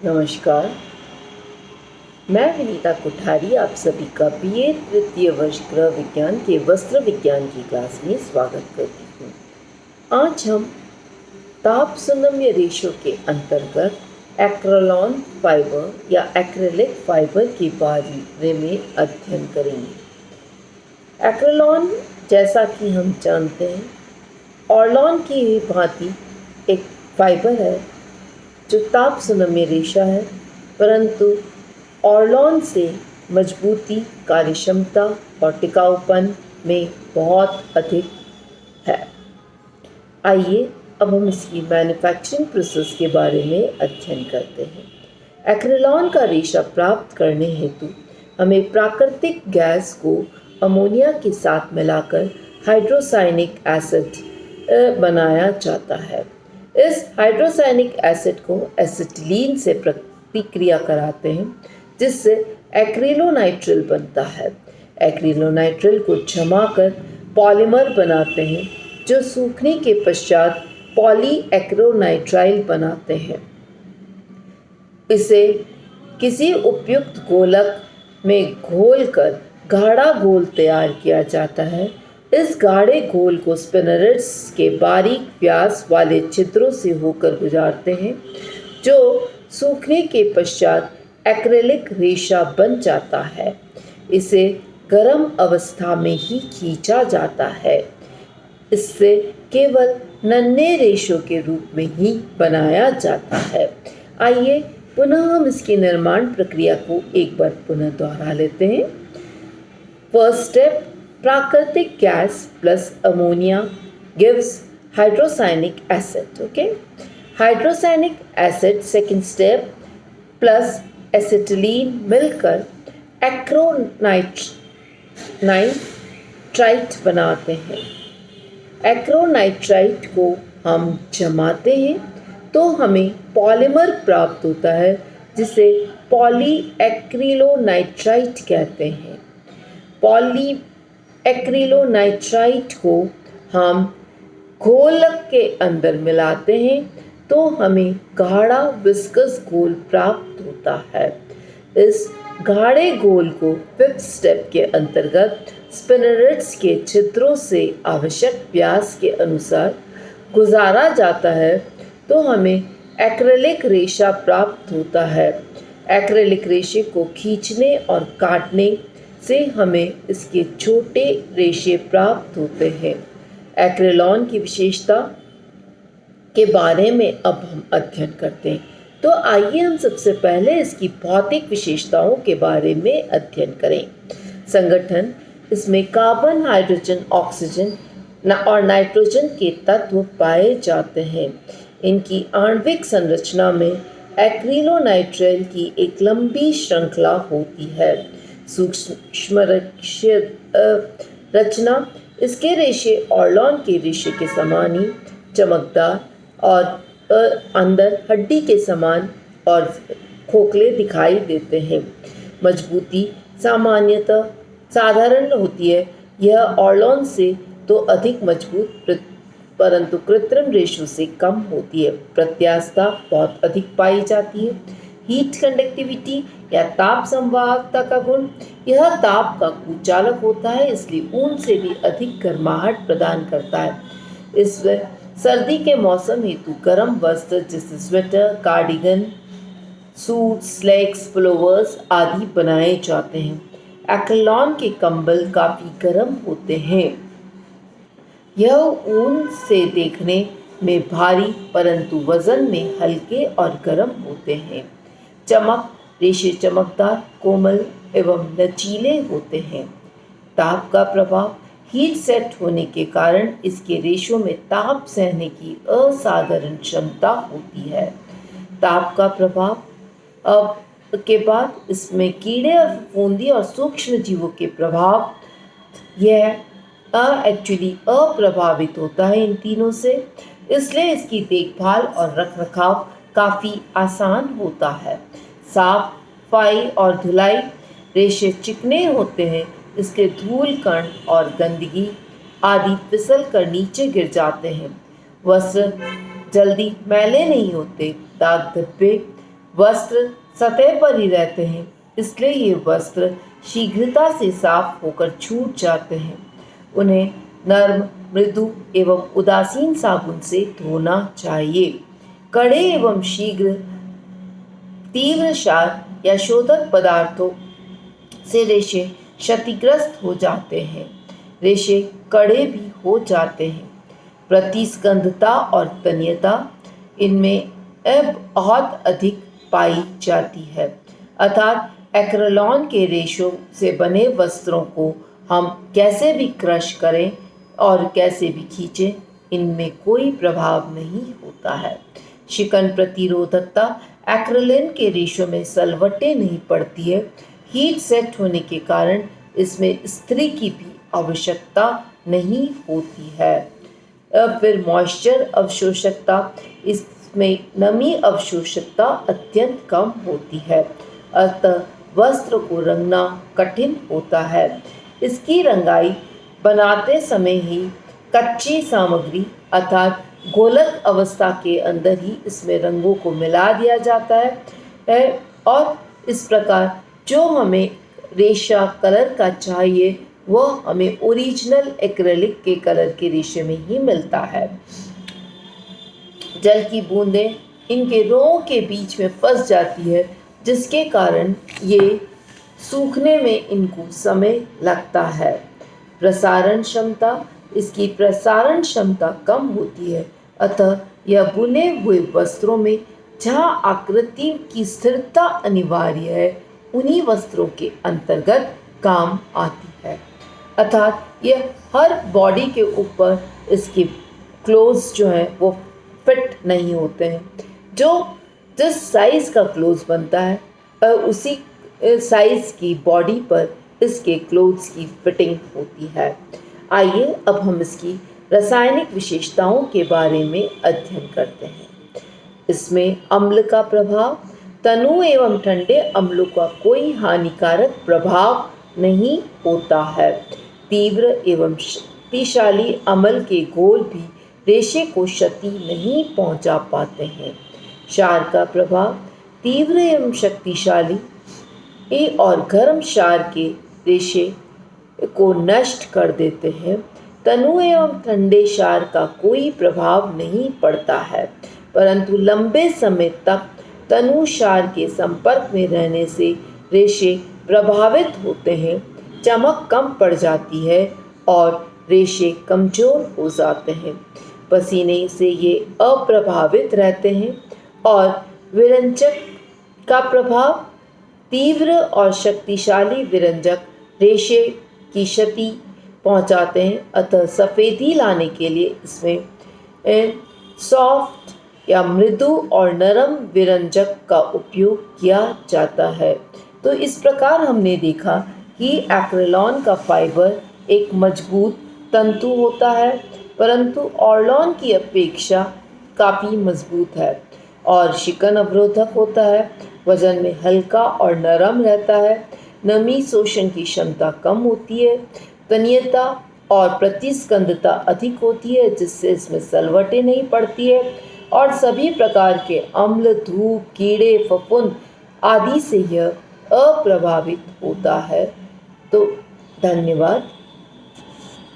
नमस्कार। मैं विनीता कोठारी आप सभी का बीए तृतीय वर्ष गृह विज्ञान के वस्त्र विज्ञान की क्लास में स्वागत करती हूँ। आज हम ताप सुनम्य रेशों के अंतर्गत एक्रेलॉन फाइबर या एक्रेलिक फाइबर के बारे में अध्ययन करेंगे। एक्रेलॉन, जैसा कि हम जानते हैं, ऑर्लॉन की भांति एक फाइबर है जो ताप सुनम्य रेशा है, परंतु ऑर्लॉन से मजबूती, कार्यक्षमता और टिकाऊपन में बहुत अधिक है। आइए अब हम इसकी मैन्युफैक्चरिंग प्रोसेस के बारे में अध्ययन करते हैं। एक्रेलॉन का रेशा प्राप्त करने हेतु हमें प्राकृतिक गैस को अमोनिया के साथ मिलाकर हाइड्रोसायनिक एसिड बनाया जाता है। इस हाइड्रोसायनिक एसिड को एसिटिलीन से प्रतिक्रिया कराते हैं, जिससे एक्रिलोनाइट्रिल बनता है। एक्रिलोनाइट्रिल को जमाकर पॉलीमर बनाते हैं, जो सूखने के पश्चात पॉलीएक्रिलोनाइट्राइल बनाते हैं। इसे किसी उपयुक्त गोलक में घोलकर गाढ़ा घोल तैयार किया जाता है। इस गाढ़े घोल को स्पिनरेट्स के बारीक व्यास वाले छिद्रों से होकर गुजारते हैं, जो सूखने के पश्चात एक्रेलिक रेशा बन जाता है। इसे गर्म अवस्था में ही खींचा जाता है। इससे केवल नन्हे रेशों के रूप में ही बनाया जाता है। आइए पुनः हम इसकी निर्माण प्रक्रिया को एक बार पुनः दोहरा लेते हैं। फर्स्ट स्टेप, प्राकृतिक gas plus ammonia gives hydrocyanic acid. Okay, hydrocyanic acid second step plus acetylene मिलकर एक्रोनाइट्राइट बनाते हैं। एक्रोनाइट्राइट को हम जमाते हैं तो हमें पॉलीमर प्राप्त होता है, जिसे पॉलीएक्रिलोनाइट्राइट कहते हैं। पॉलीएक्रिलोनाइट्राइट को हम घोलक के अंदर मिलाते हैं तो हमें गाढ़ा विस्कस घोल प्राप्त होता है। इस गाढ़े घोल को फिफ्थ स्टेप के अंतर्गत स्पिनरेट्स के छिद्रों से आवश्यक व्यास के अनुसार गुजारा जाता है तो हमें एक्रेलिक रेशा प्राप्त होता है। एक्रेलिक रेशे को खींचने और काटने से हमें इसके छोटे रेशे प्राप्त होते हैं। एक्रेलॉन की विशेषता के बारे में अब हम अध्ययन करते हैं। तो आइए हम सबसे पहले इसकी भौतिक विशेषताओं के बारे में अध्ययन करें। संगठन, इसमें कार्बन, हाइड्रोजन, ऑक्सीजन और नाइट्रोजन के तत्व पाए जाते हैं। इनकी आणविक संरचना में एक्रिलोनाइट्राइल की एक लंबी श्रृंखला होती है। सूक्ष्म रचना, इसके रेशे ऑर्लॉन के रेशे के समान ही चमकदार और अंदर हड्डी के समान और खोखले दिखाई देते हैं। मजबूती सामान्यतः साधारण होती है। यह ऑर्लॉन से तो अधिक मजबूत परंतु कृत्रिम रेशों से कम होती है। प्रत्यास्थता बहुत अधिक पाई जाती है। हीट कंडक्टिविटी या ताप संवाहकता का गुण, यह ताप का कुचालक होता है, इसलिए ऊन से भी अधिक गर्माहट प्रदान करता है। इसमें सर्दी के मौसम हेतु गर्म वस्त्र जैसे sweater, cardigan, suit, slacks, pullovers आदि बनाए जाते हैं। एक्रेलॉन के कंबल काफ़ी गर्म होते हैं। यह ऊन से देखने में भारी परंतु वजन में हल्के और गर्म होते हैं। चमक, रेशे चमकदार, कोमल एवं लचीले होते हैं। ताप का प्रभाव, हीट सेट होने के कारण इसके रेशों में ताप सहने की असाधारण क्षमता होती है। ताप का प्रभाव अब के बाद इसमें कीड़े और फफूंदी और सूक्ष्म जीवों के प्रभाव, यह अप्रभावित होता है इन तीनों से, इसलिए इसकी देखभाल और रखरखाव काफ़ी आसान होता है। सफाई और धुलाई, रेशे चिकने होते हैं, इसके धूल कण और गंदगी आदि फिसल कर नीचे गिर जाते हैं। वस्त्र जल्दी मैले नहीं होते। दाग धब्बे वस्त्र सतह पर ही रहते हैं, इसलिए ये वस्त्र शीघ्रता से साफ होकर छूट जाते हैं। उन्हें नर्म, मृदु एवं उदासीन साबुन से धोना चाहिए। कड़े एवं शीघ्र तीव्र क्षार या शोधक पदार्थों से रेशे क्षतिग्रस्त हो जाते हैं, रेशे कड़े भी हो जाते हैं। प्रतिस्कंदता और तन्यता इनमें बहुत अधिक पाई जाती है, अर्थात एक्रेलॉन के रेशों से बने वस्त्रों को हम कैसे भी क्रश करें और कैसे भी खींचें, इनमें कोई प्रभाव नहीं होता है। शिकन प्रतिरोधकता एक्रेलिन के रेशों में सलवटें नहीं पड़ती है। हीट सेट होने के कारण इसमें इस्त्री की भी आवश्यकता नहीं होती है। अब फिर मॉइस्चर अवशोषकता, इसमें नमी अवशोषकता अत्यंत कम होती है, अतः वस्त्र को रंगना कठिन होता है। इसकी रंगाई बनाते समय ही कच्ची सामग्री अर्थात गोलक अवस्था के अंदर ही इसमें रंगों को मिला दिया जाता है और इस प्रकार जो हमें रेशा कलर का चाहिए वह हमें ओरिजिनल एक्रेलिक के कलर के रेशे में ही मिलता है। जल की बूंदें इनके रों के बीच में फंस जाती है, जिसके कारण ये सूखने में इनको समय लगता है। प्रसारण क्षमता, इसकी प्रसारण क्षमता कम होती है, अतः यह बुने हुए वस्त्रों में जहाँ आकृति की स्थिरता अनिवार्य है उन्हीं वस्त्रों के अंतर्गत काम आती है। अर्थात यह हर बॉडी के ऊपर इसके क्लोथ्स जो हैं वो फिट नहीं होते हैं। जो जिस साइज़ का क्लोथ्स बनता है उसी साइज़ की बॉडी पर इसके क्लोथ्स की फिटिंग होती है। आइए अब हम इसकी रासायनिक विशेषताओं के बारे में अध्ययन करते हैं। इसमें अम्ल का प्रभाव, तनु एवं ठंडे अम्लों का कोई हानिकारक प्रभाव नहीं होता है। तीव्र एवं शक्तिशाली अम्ल के घोल भी रेशे को क्षति नहीं पहुंचा पाते हैं। क्षार का प्रभाव, तीव्र एवं शक्तिशाली और गर्म क्षार के रेशे को नष्ट कर देते हैं। तनु एवं ठंडे क्षार का कोई प्रभाव नहीं पड़ता है, परंतु लंबे समय तक तनु क्षार के संपर्क में रहने से रेशे प्रभावित होते हैं, चमक कम पड़ जाती है और रेशे कमजोर हो जाते हैं। पसीने से ये अप्रभावित रहते हैं और विरंजक का प्रभाव, तीव्र और शक्तिशाली विरंजक रेशे की क्षति पहुंचाते हैं, अतः सफ़ेदी लाने के लिए इसमें सॉफ्ट या मृदु और नरम विरंजक का उपयोग किया जाता है। तो इस प्रकार हमने देखा कि एक्रेलॉन का फाइबर एक मजबूत तंतु होता है, परंतु ऑर्लॉन की अपेक्षा काफ़ी मजबूत है और शिकन अवरोधक होता है। वजन में हल्का और नरम रहता है। नमी शोषण की क्षमता कम होती है। तन्यता और प्रतिस्कंदता अधिक होती है, जिससे इसमें सलवटें नहीं पड़ती है और सभी प्रकार के अम्ल, धूप, कीड़े, फफूंद आदि से यह अप्रभावित होता है। तो धन्यवाद।